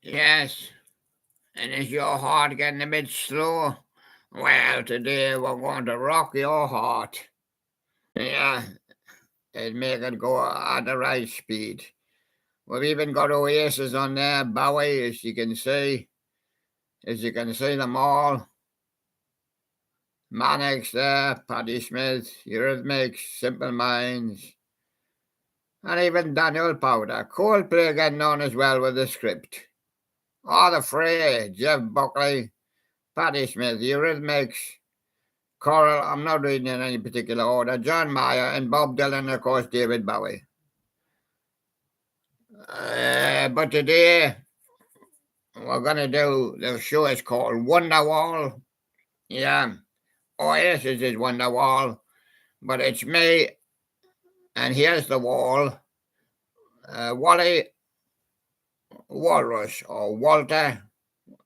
Yes. And is your heart getting a bit slow? Well, today we're going to rock your heart. Yeah, and make it go at the right speed. We've even got oases on there, Bowie, as you can see. As you can see them all. Mannix there, Patti Smith, Eurythmics, Simple Minds, and even Daniel Powder. Coldplay getting on as well with the script. All the Fray, Jeff Buckley, Patti Smith, Eurythmics, Coral, I'm not reading in any particular order, John Mayer, and Bob Dylan, and of course, David Bowie. But today, we're going to do, the show is called Wonderwall. Yeah, Oasis is Wonderwall, but it's me, and here's the wall. Wally Walrus, or Walter.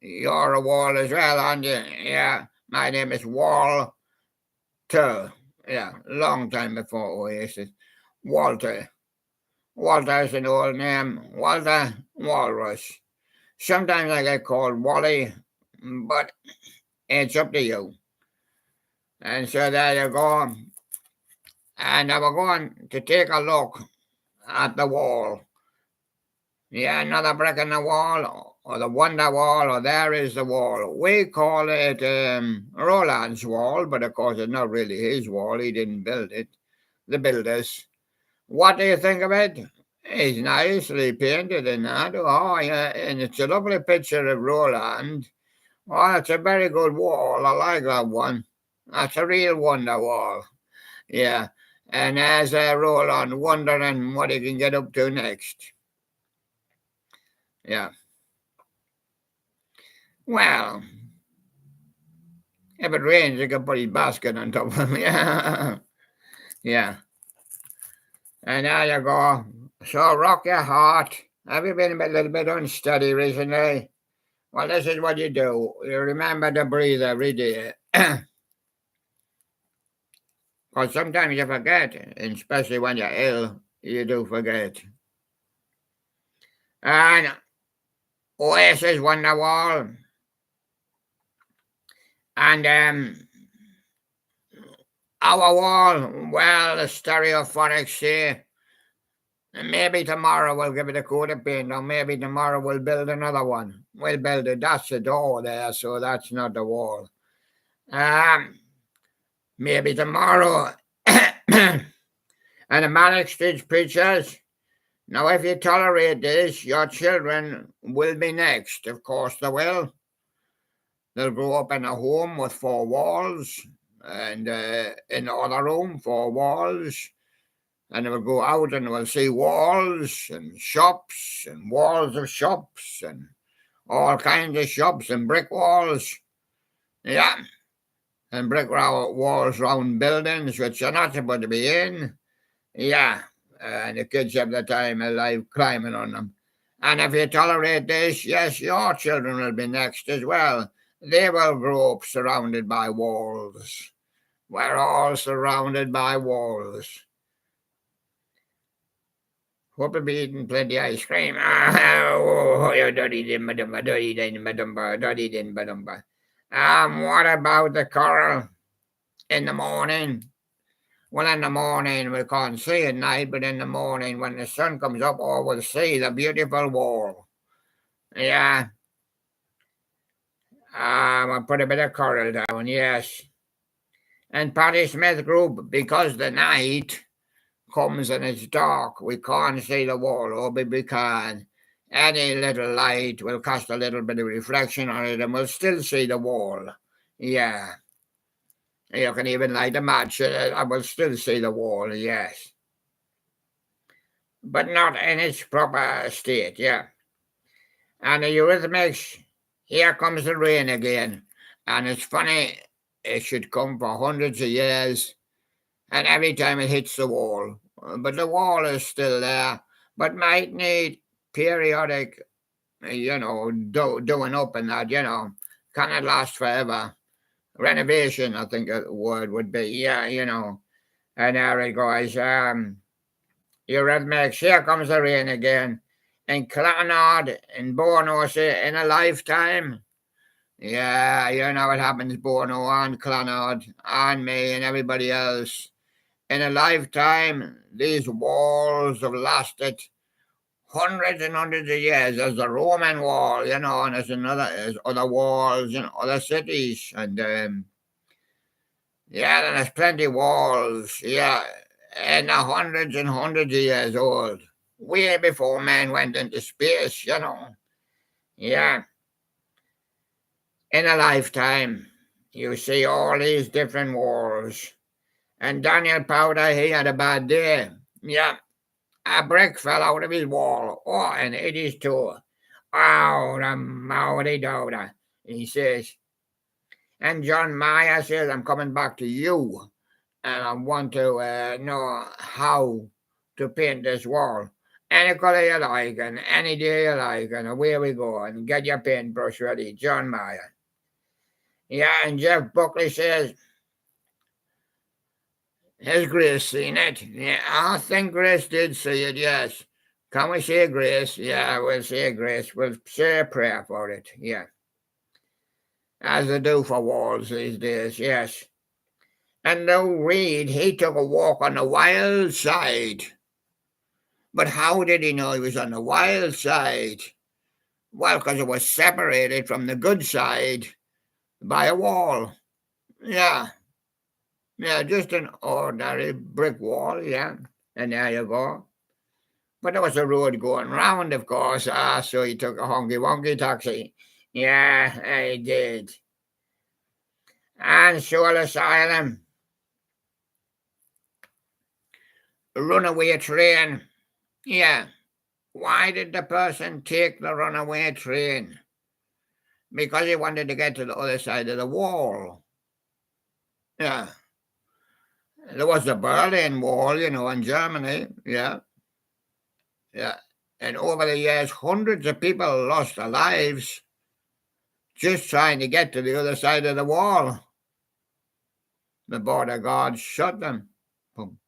You're a wall as well, aren't you? Yeah, my name is Walter. Yeah, long time before Oasis. Walter. Walter is an old name. Walter Walrus. Sometimes I get called Wally, but it's up to you. And so there you go. And now we're going to take a look at the wall. Yeah, another brick in the wall, or the Wonder Wall, or there is the wall. We call it Roland's wall, but of course it's not really his wall. He didn't build it. The builders. What do you think of it? It's nicely painted and that. Oh, yeah, and it's a lovely picture of Roland. Oh, it's a very good wall. I like that one. That's a real wonder wall. Yeah. And there's Roland wondering what he can get up to next. Yeah. Well, if it rains, you can put his basket on top of him. Yeah. Yeah. And there you go. So rock your heart. Have you been a little bit unsteady recently? Well, this is what you do. You remember to breathe every day. Because sometimes you forget, and especially when you're ill, you do forget. And Oasis Wonderwall. And our wall, well, the stereophonics say, maybe tomorrow we'll give it a coat of paint, or maybe tomorrow we'll build another one. We'll build it. That's the door there, so that's not the wall. Maybe tomorrow. And the Manic Street Preachers. Now, if you tolerate this, your children will be next. Of course, they will. They'll grow up in a home with four walls, and in the other room, four walls. And they will go out and will see walls and shops and walls of shops and all kinds of shops and brick walls. Yeah. And brick walls round buildings which you're not supposed to be in. Yeah. And the kids have the time of life climbing on them. And if you tolerate this, yes, your children will be next as well. They will grow up surrounded by walls. We're all surrounded by walls. Hope you'll be eating plenty of ice cream. What about the coral in the morning? Well, in the morning we can't see at night, but in the morning when the sun comes up, oh, we'll see the beautiful wall. Yeah. I'll put a bit of coral down, yes. And Patti Smith Group, because the night comes and it's dark, we can't see the wall, or we can. Any little light will cast a little bit of reflection on it and we'll still see the wall. Yeah. You can even light a match and I will still see the wall, yes. But not in its proper state, yeah. And the Eurythmics, here comes the rain again. And it's funny, it should come for hundreds of years, and every time it hits the wall. But the wall is still there, but might need periodic, doing up and that, cannot last forever. Renovation, I think a word would be, yeah, And there it goes. Eurythmics, here comes the rain again. and Clonard and Bono say in a lifetime. Yeah, you know what happens, Bono and Clonard and me and everybody else. In a lifetime, these walls have lasted hundreds and hundreds of years. There's the Roman wall, and there's other walls in other cities, and yeah, then there's plenty of walls, yeah, and hundreds and hundreds of years old, way before man went into space. Yeah, in a lifetime, you see all these different walls. And Daniel Powder, he had a bad day. Yeah, a brick fell out of his wall. Oh, and it is too. Oh, the Maori Dowder, he says. And John Mayer says, I'm coming back to you. And I want to know how to paint this wall. Any colour you like, and any day you like, and away we go. And get your paintbrush ready, John Mayer. Yeah, and Jeff Buckley says, has Grace seen it? Yeah, I think Grace did see it, yes. Can we say grace? Yeah, we'll say grace. We'll say a prayer for it, yeah. As they do for walls these days, yes. And Lou Reed, he took a walk on the wild side. But how did he know he was on the wild side? Well, because it was separated from the good side by a wall. Yeah. Yeah, just an ordinary brick wall, yeah. And there you go. But there was a road going round, of course. So he took a honky-wonky taxi. Yeah, he did. And Soul Asylum. Runaway train. Yeah. Why did the person take the runaway train? Because he wanted to get to the other side of the wall. Yeah. There was the Berlin Wall, in Germany. Yeah. Yeah. And over the years, hundreds of people lost their lives just trying to get to the other side of the wall. The border guards shot them. Boom.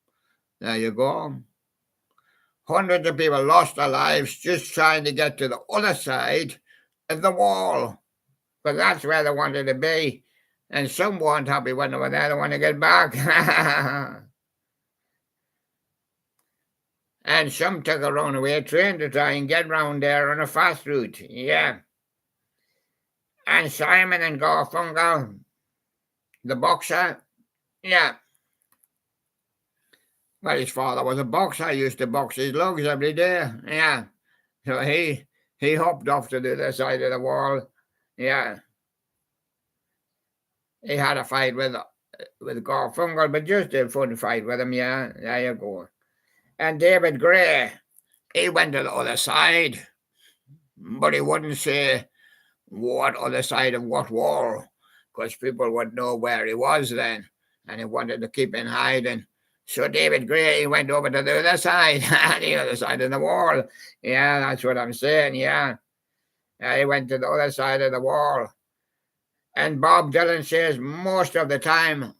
There you go. Hundreds of people lost their lives just trying to get to the other side of the wall. But that's where they wanted to be. And some weren't happy when they were there. They want to get back. And some took a runaway train to try and get round there on a fast route. Yeah. And Simon and Garfunkel, the boxer, yeah. Well, his father was a boxer. He used to box his lugs every day. Yeah. So he hopped off to the other side of the wall. Yeah. He had a fight with Garfunkel, but just a fun fight with him. Yeah. There you go. And David Gray, he went to the other side, but he wouldn't say what other side of what wall, because people would know where he was then, and he wanted to keep in hiding. So David Gray, he went over to the other side, the other side of the wall. Yeah, that's what I'm saying, yeah. He went to the other side of the wall. And Bob Dylan says most of the time,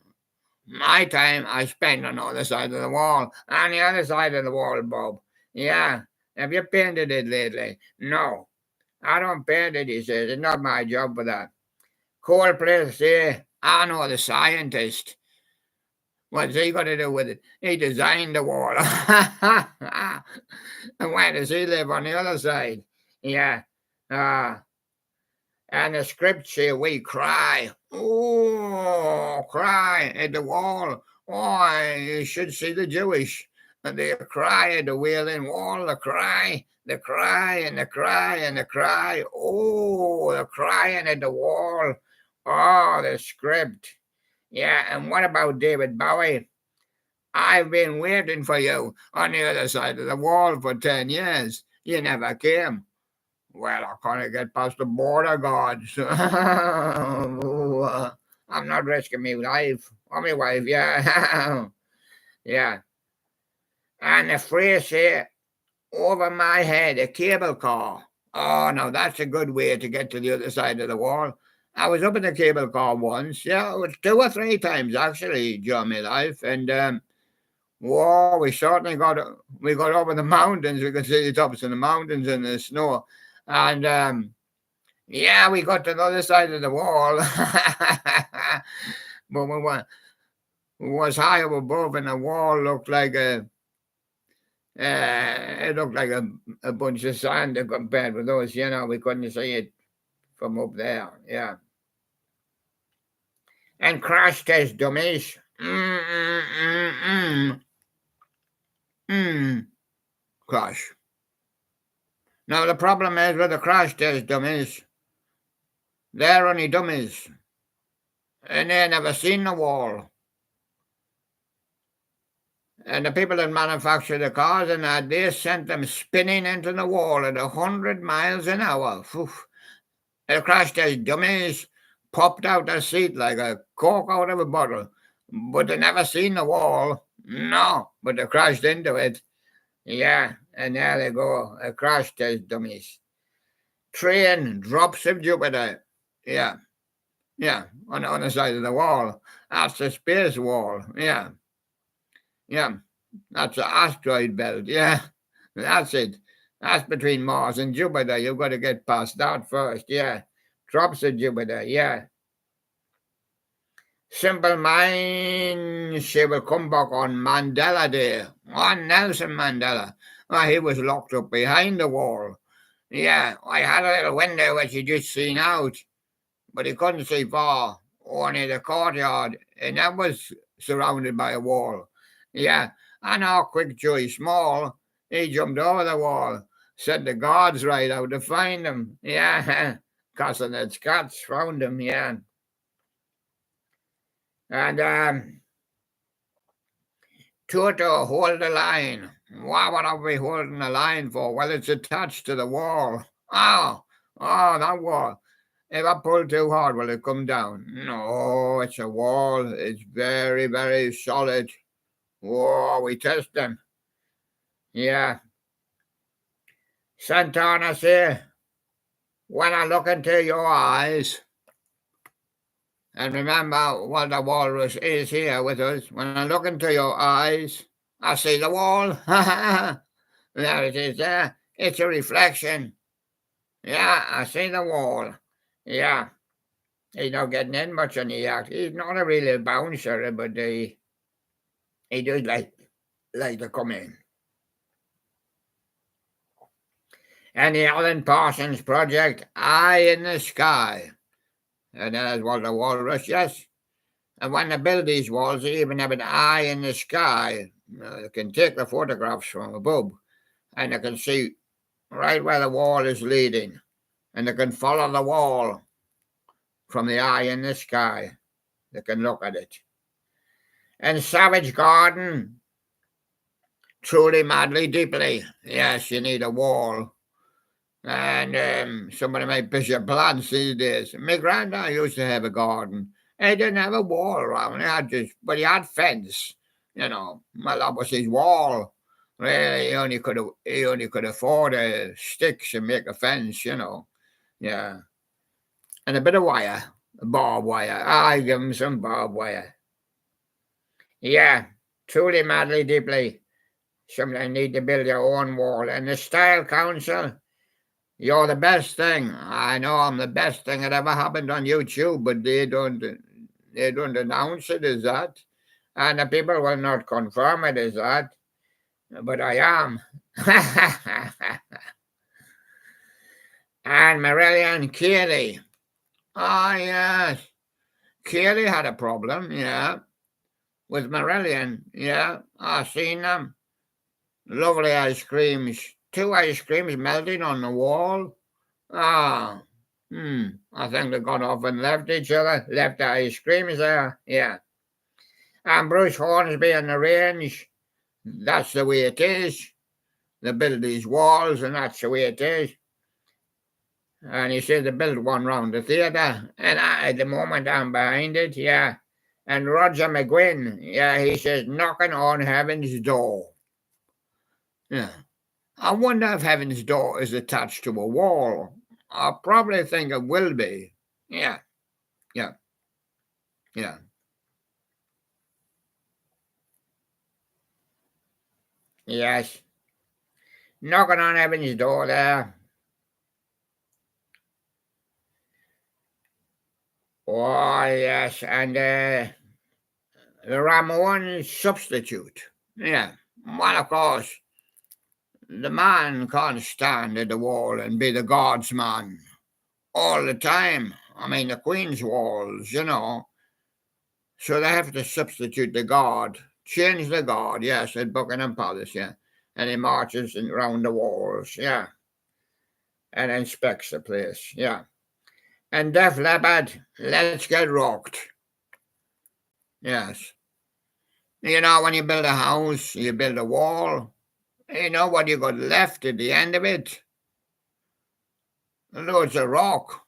my time I spend on the other side of the wall. On the other side of the wall, Bob. Yeah. Have you painted it lately? No. I don't paint it, he says. It's not my job for that. Coldplay say, I know the scientist. What's he got to do with it? He designed the wall. And why does he live on the other side? Yeah. And the script say we cry. Oh, cry at the wall. Oh, you should see the Jewish. And they cry at the Wailing Wall. They cry, and they cry, and they cry. Oh, they're crying at the wall. Oh, the script. Yeah, and what about David Bowie? I've been waiting for you on the other side of the wall for 10 years. You never came. Well, I can't get past the border guards. I'm not risking my life. Or my wife, yeah. Yeah. And the phrase here, over my head, a cable car. Oh, no, that's a good way to get to the other side of the wall. I was up in the cable car once. Yeah, it was 2 or 3 times, actually, during my life. And Whoa, we got over the mountains. We could see the tops of the mountains in the snow, and yeah, we got to the other side of the wall. But we was high up above, and the wall looked like it looked like a bunch of sand compared with us. You know, we couldn't see it from up there. Yeah, and crash test dummies. Mm. Crash. Now the problem is with the crash test dummies, they're only dummies, and they never seen the wall. And the people that manufacture the cars and that, they sent them spinning into the wall at 100 miles an hour. Oof. The crash test dummies popped out their seat like a cork out of a bottle, but they never seen the wall. No, but they crashed into it. Yeah, and there they go, a crash test dummies. Train drops of Jupiter. Yeah, yeah, on the side of the wall. That's the space wall. Yeah, yeah, that's the asteroid belt. Yeah, that's it. That's between Mars and Jupiter. You've got to get past that first. Yeah, drops of Jupiter. Yeah. Simple Minds, she will come back on Mandela Day. On Nelson Mandela. Oh, he was locked up behind the wall. Yeah, I had a little window which he just seen out, but he couldn't see far, only the courtyard, and that was surrounded by a wall. Yeah, and our quick Joey Small, he jumped over the wall, sent the guards right out to find him. Yeah, Castanet's cats found him, yeah. And Toto, hold the line. What are we holding the line for? Well, it's attached to the wall. That wall. If I pull too hard, will it come down? No, it's a wall. It's very, very solid. Whoa, we test them. Yeah. Santana say, when I look into your eyes, and remember what the walrus is here with us, when I look into your eyes, I see the wall. There it is there. It's a reflection. Yeah, I see the wall. Yeah. He's not getting in much on the yacht. He's not a real bouncer, but he does like to come in. And the Alan Parsons Project, Eye in the Sky. And that's what the Walrus, yes. And when they build these walls, they even have an eye in the sky. They can take the photographs from above, and they can see right where the wall is leading. And they can follow the wall from the eye in the sky. They can look at it. And Savage Garden, truly, madly, deeply. Yes, you need a wall. And somebody might push your plants these days. My granddad used to have a garden. He didn't have a wall around. But he had fence. You know, well, that was his wall. Really, he only could afford sticks and make a fence. You know, yeah, and a bit of wire, barbed wire. I give him some barbed wire. Yeah, truly, madly, deeply. Somebody need to build your own wall. And the Style Council, you're the best thing. I know I'm the best thing that ever happened on YouTube, but they don't announce it as that. And the people will not confirm it as that. But I am. And Marillion Keeley. Ah, yes. Keeley had a problem, yeah. With Marillion, yeah. I seen them. Lovely ice creams. 2 ice creams melting on the wall. I think they got off and left each other. Left the ice creams there, yeah. And Bruce Hornsby in the range. That's the way it is. They build these walls, and that's the way it is. And he said they built one round the theatre, and at the moment I'm behind it, yeah. And Roger McGuinn, yeah, he says knocking on heaven's door. Yeah. I wonder if heaven's door is attached to a wall. I probably think it will be. Yeah. Yeah. Yeah. Yes. Knocking on heaven's door there. Oh, yes. And the Ramon substitute. Yeah. Well, of course, the man can't stand at the wall and be the God's man all the time. I mean, the Queen's walls, So they have to substitute the guard, change the guard, yes, at Buckingham Palace, yeah. And he marches around the walls, yeah, and inspects the place, yeah. And Def Leppard, let's get rocked, yes. When you build a house, you build a wall, you know what you got left at the end of it? Loads of rock.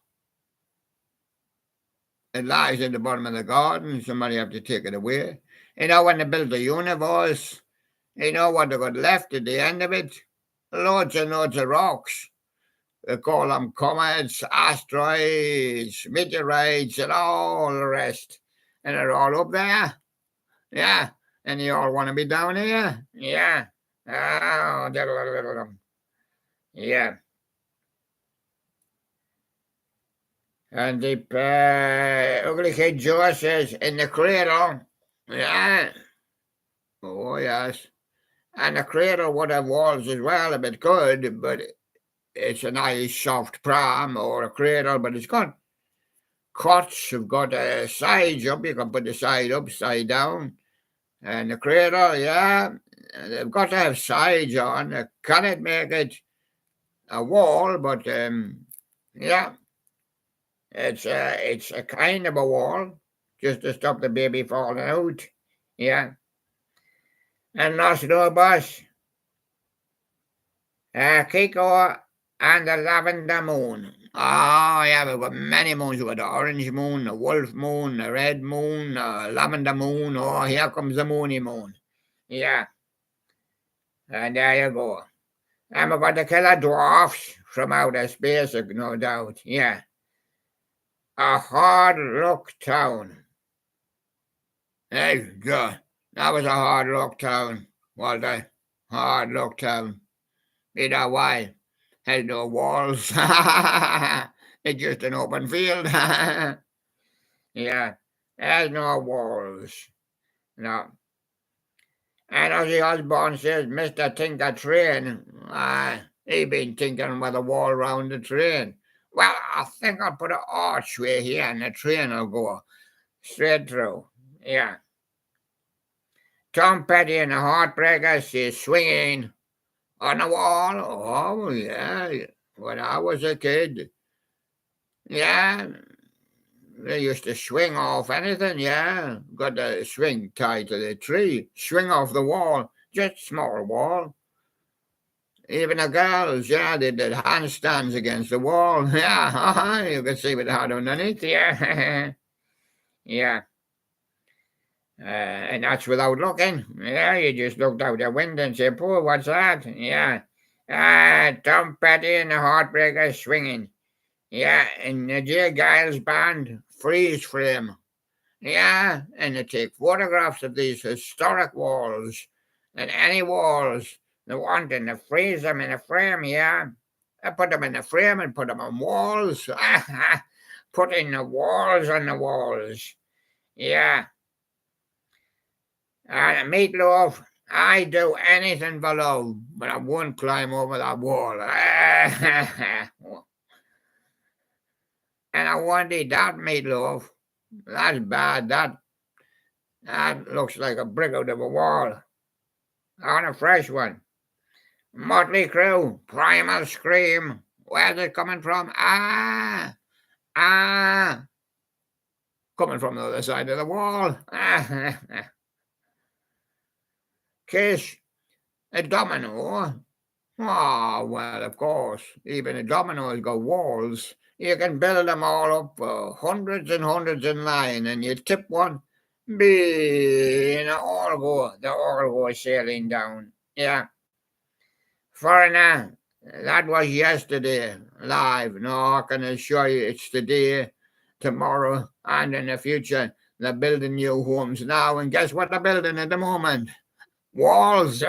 It lies at the bottom of the garden, somebody have to take it away. When they build the universe, what they got left at the end of it? Loads and loads of rocks. They call them comets, asteroids, meteorites, and all the rest. And they're all up there. Yeah. And you all want to be down here? Yeah. Oh, yeah. And the ugly kid Joe says, in the cradle. Yeah. Oh, yes. And the cradle would have walls as well if it could, but it's a nice soft pram or a cradle, but it's got cots, have got a sides up. You can put the side up, side down. And the cradle, yeah, they've got to have sides on. They cannot make it a wall, but yeah, it's a kind of a wall just to stop the baby falling out. Yeah. And lost no bus. Kiko and the Lavender Moon. Oh, yeah, we've got many moons. We've got the orange moon, the wolf moon, the red moon, the lavender moon. Oh, here comes the moony moon. Yeah. And there you go. And we've got the killer dwarfs from outer space, no doubt. Yeah. A hard luck town. Hey, God. That was a hard luck town, Walter. Hard luck town. You know why? Has no walls. It's just an open field. Yeah, has no walls. No. And Ozzy Osbourne says, Mr. Tinker Train, he been tinkering with a wall round the train. Well, I think I'll put an archway here and the train will go straight through. Yeah. Tom Petty and the Heartbreakers, she's swinging on the wall. Oh, yeah. When I was a kid, yeah, they used to swing off anything, yeah. Got the swing tied to the tree, swing off the wall, just small wall. Even the girls, yeah, they did handstands against the wall. Yeah, you could see what they had underneath, yeah. Yeah. And that's without looking. Yeah, you just looked out the window and said, "Poor, what's that?" Yeah. Tom Petty and the Heartbreakers swinging. Yeah, and the J. Giles Band, Freeze Frame. Yeah, and they take photographs of these historic walls and any walls they want and they freeze them in a frame, yeah. I put them in a frame and put them on walls. Putting the walls on the walls. Yeah. Meatloaf, I do anything for love, but I won't climb over that wall. And I won't eat that meatloaf. That's bad. That looks like a brick out of a wall. I want a fresh one. Motley Crue, Primal Scream. Where's it coming from? Coming from the other side of the wall. Kiss, a domino. Oh, well, of course. Even a domino has got walls. You can build them all up for hundreds and hundreds in line, and you tip one, and they all go sailing down. Yeah. Foreigner, that was yesterday, live. No, I can assure you it's today, tomorrow, and in the future. They're building new homes now, and guess what they're building at the moment? Walls.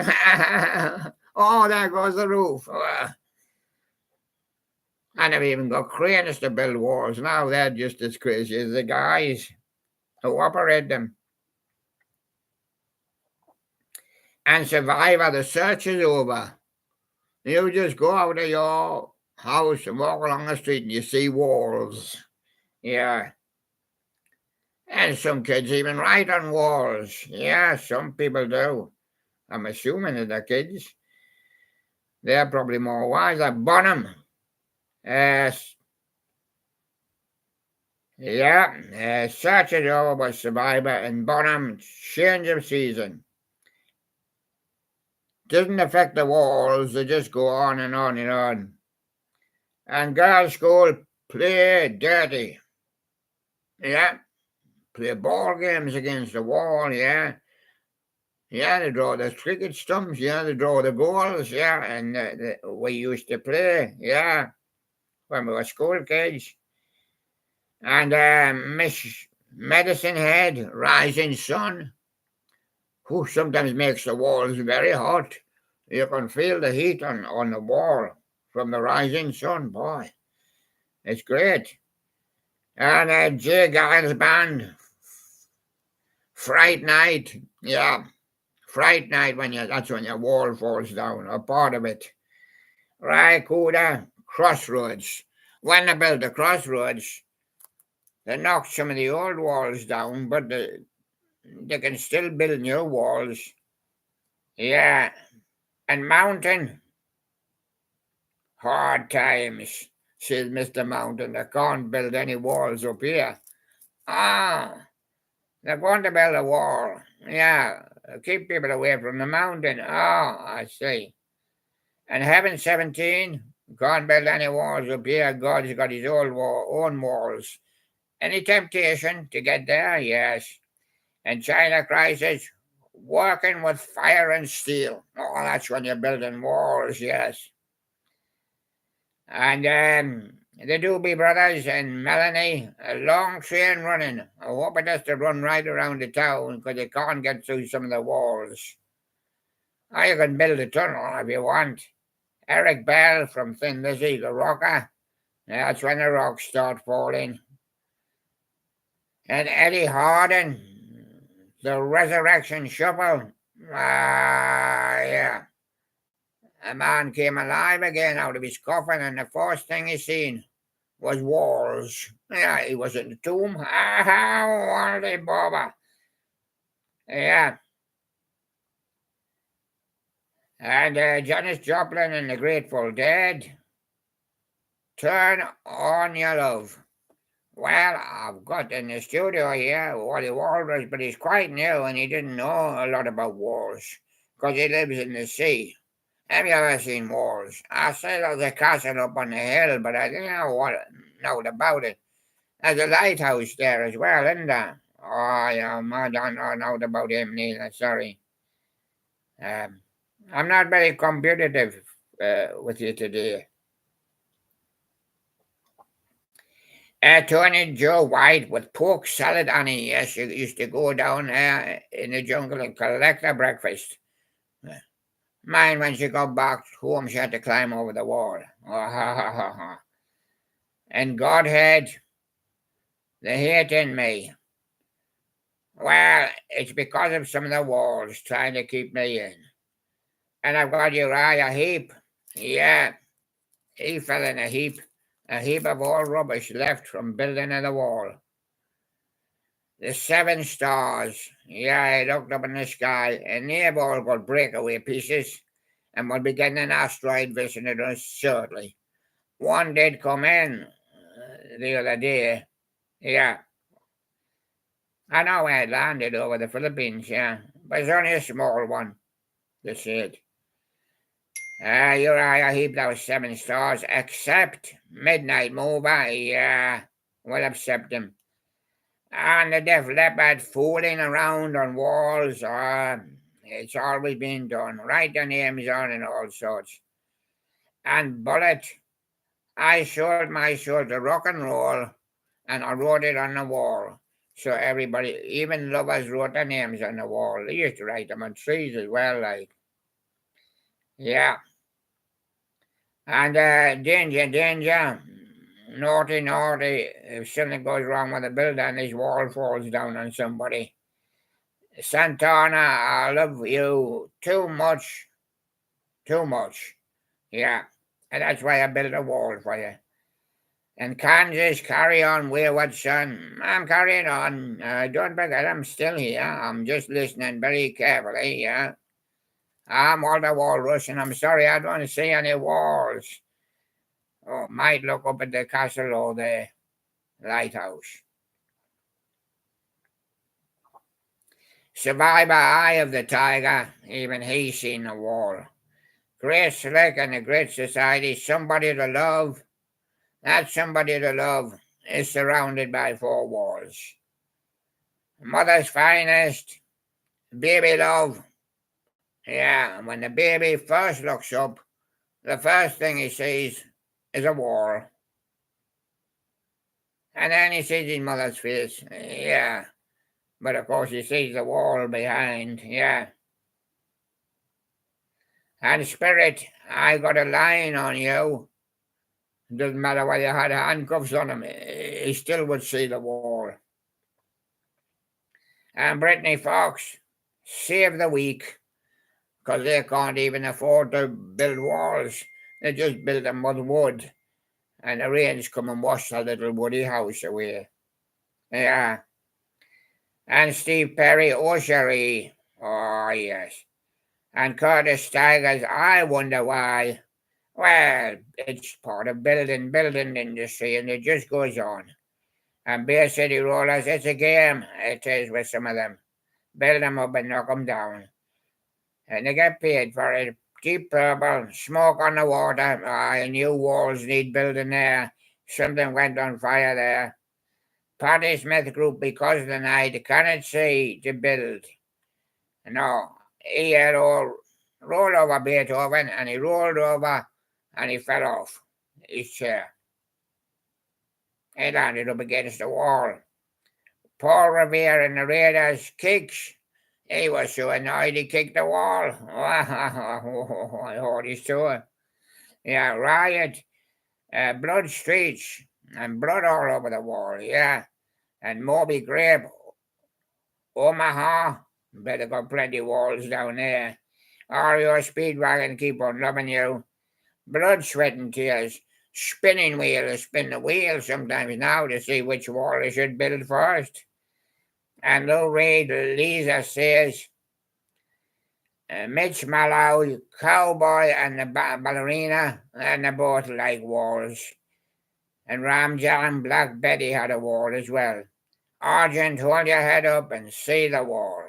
Oh, there goes the roof. And they've even got cranes to build walls now. They're just as crazy as the guys who operate them. And Survivor, the search is over. You just go out of your house and walk along the street and you see walls. Yeah. And some kids even write on walls. Yeah, some people do. I'm assuming that the kids. They're probably more wise. Like Bonham. Search is over with Survivor and Bonham. Change of season. Doesn't affect the walls. They just go on and on and on. And girls' school play dirty. Yeah. Play ball games against the wall, yeah. Yeah, they draw the cricket stumps, yeah, they draw the goals, yeah, and we used to play, yeah, when we were school kids. And Miss Medicine Head, Rising Sun, who sometimes makes the walls very hot. You can feel the heat on the wall from the rising sun, boy. It's great. And J. Giles Band, Fright Night, yeah. Fright Night, that's when your wall falls down, or part of it. Raikuda, Crossroads. When they built the crossroads, they knocked some of the old walls down, but they can still build new walls. Yeah. And Mountain, hard times, says Mr. Mountain. They can't build any walls up here. Ah, they're going to build a wall. Yeah, keep people away from the mountain. Oh, I see. And Heaven 17, can't build any walls up here. God's got his own walls. Any temptation to get there? Yes. And China Crisis, working with fire and steel. Oh, that's when you're building walls, yes. And the Doobie Brothers and Melanie, a long train running. I hope it has to run right around the town because you can't get through some of the walls. Or you can build a tunnel if you want. Eric Bell from Thin Lizzy, the rocker. That's when the rocks start falling. And Eddie Harden, the Resurrection Shuffle. Yeah. A man came alive again out of his coffin, and the first thing he seen was walls. Yeah, he was in the tomb. Holy bobber. Yeah. And Janis Joplin and the Grateful Dead. Turn on your love. Well, I've got in the studio here Wally Walrus, but he's quite new and he didn't know a lot about walls because he lives in the sea. Have you ever seen walls? I say there's a castle up on the hill, but I don't know about it. There's a lighthouse there as well, isn't there? Oh, yeah, I don't know about him neither, sorry. I'm not very competitive with you today. Tony Joe White with pork salad on it. Yes, you used to go down there in the jungle and collect a breakfast. Mine, when she got back home, she had to climb over the wall. And Godhead, the hate in me. Well, it's because of some of the walls trying to keep me in. And I've got Uriah Heep. Yeah, he fell in a heap of old rubbish left from building of the wall. The 7 stars. Yeah, I looked up in the sky, and they've all got breakaway pieces, and we'll be getting an asteroid visiting us shortly. One did come in the other day. Yeah. I know where it landed over the Philippines, yeah, but it's only a small one. That's it. Uriah Heep, those 7 stars, except Midnight Mover. Yeah, we'll accept him. And the Def Leppard fooling around on walls. It's always been done. Write their names on and all sorts. And Bullet, I sold my soul to rock and roll, and I wrote it on the wall. So everybody, even lovers, wrote their names on the wall. They used to write them on trees as well, like, yeah. And danger, danger, naughty, naughty. If something goes wrong with the builder and this wall falls down on somebody, Santana, I love you too much, too much. Yeah, and that's why I built a wall for you. And Kansas, carry on, wayward son. I'm carrying on. Don't forget, I'm still here. I'm just listening very carefully. Yeah, I'm Walter Walrus, and I'm sorry I don't see any walls. Oh, might look up at the castle or the lighthouse. Survivor, eye of the tiger. Even he's seen a wall. Great slick and a great society. Somebody to love. That somebody to love is surrounded by four walls. Mother's finest, baby love. Yeah, when the baby first looks up, the first thing he sees is a wall. And then he sees his mother's face. Yeah, but of course he sees the wall behind. Yeah. And spirit, I got a line on you. Doesn't matter whether you had handcuffs on him, he still would see the wall. And Brittany Fox, save the weak, because they can't even afford to build walls. They just build them with wood, and the rains come and wash the little woody house away. Yeah. And Steve Perry, oh Cherie, oh yes. And Curtis Tigers, I wonder why. Well, it's part of building industry, and it just goes on. And Bay City Rollers, it's a game. It is with some of them. Build them up and knock them down. And they get paid for it. Deep Purple, Smoke on the Water. New walls need building there. Something went on fire there. Patti Smith Group, because the night cannot see to build. No, he had all rolled over Beethoven, and he rolled over and he fell off his chair. He landed up against the wall. Paul Revere and the Raiders kicks. He was so annoyed he kicked the wall. I heard his tour. Yeah, riot, blood streets, and blood all over the wall. Yeah, and Moby Grape, Omaha. Better got plenty walls down there. All your Speedwagon keep on loving you. Blood, sweat, and tears. Spinning wheel, spin the wheel sometimes now to see which wall I should build first. And Lou Reed, Lisa says, Mitch Mallow, Cowboy, and the ballerina, and they both like walls. And Ram Jam, Black Betty had a wall as well. Argent, hold your head up and see the wall.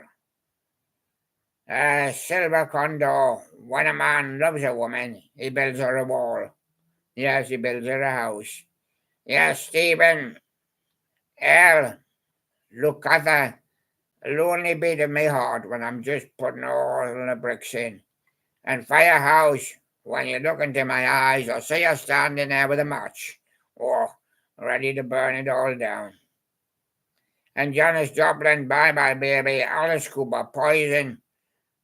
Silver Condor, when a man loves a woman, he builds her a wall. Yes, he builds her a house. Yes, Stephen, L, look at the lonely beat of my heart when I'm just putting all the bricks in. And Firehouse, when you look into my eyes, I'll see you standing there with a match, or ready to burn it all down. And Janis Joplin, bye bye baby, Alice Cooper, Poison.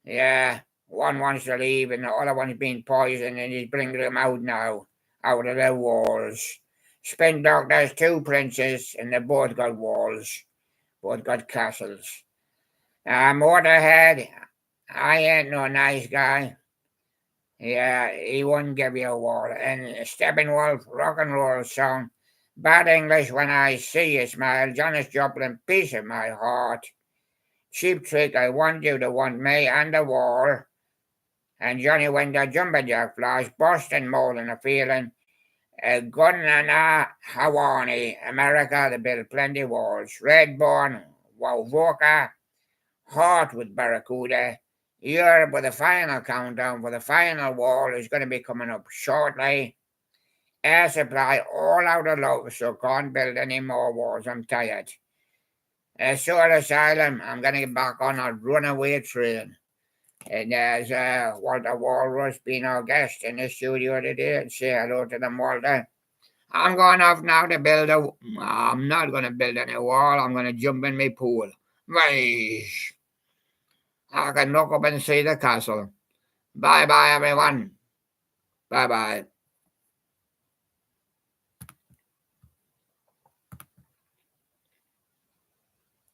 Yeah, one wants to leave and the other one's been poisoned, and he's bringing them out now, out of their walls. Spin Doctor's two princes, and they both got walls, both got castles. Motorhead, I ain't no nice guy. Yeah, he wouldn't give you a wall. And Steppenwolf, rock and roll song. Bad English when I see you smile. Janis Joplin, piece of my heart. Cheap Trick, I want you to want me, and the wall. And Johnny Winter, Jumper Jack Flash, Boston Mole and a feeling. Gunna Hawaii, America, they built plenty walls. Redbone, Wowvoka, Heart with Barracuda. Europe with the final countdown for the final wall is going to be coming up shortly. Air Supply all out of love, so can't build any more walls. I'm tired. Soul Asylum, I'm going to get back on a runaway train. And there's Walter Walrus being our guest in the studio today. And say hello to them, Walter. I'm going off now to build a. I'm not going to build any wall. I'm going to jump in my pool. Right. I can look up and see the castle. Bye bye, everyone. Bye bye.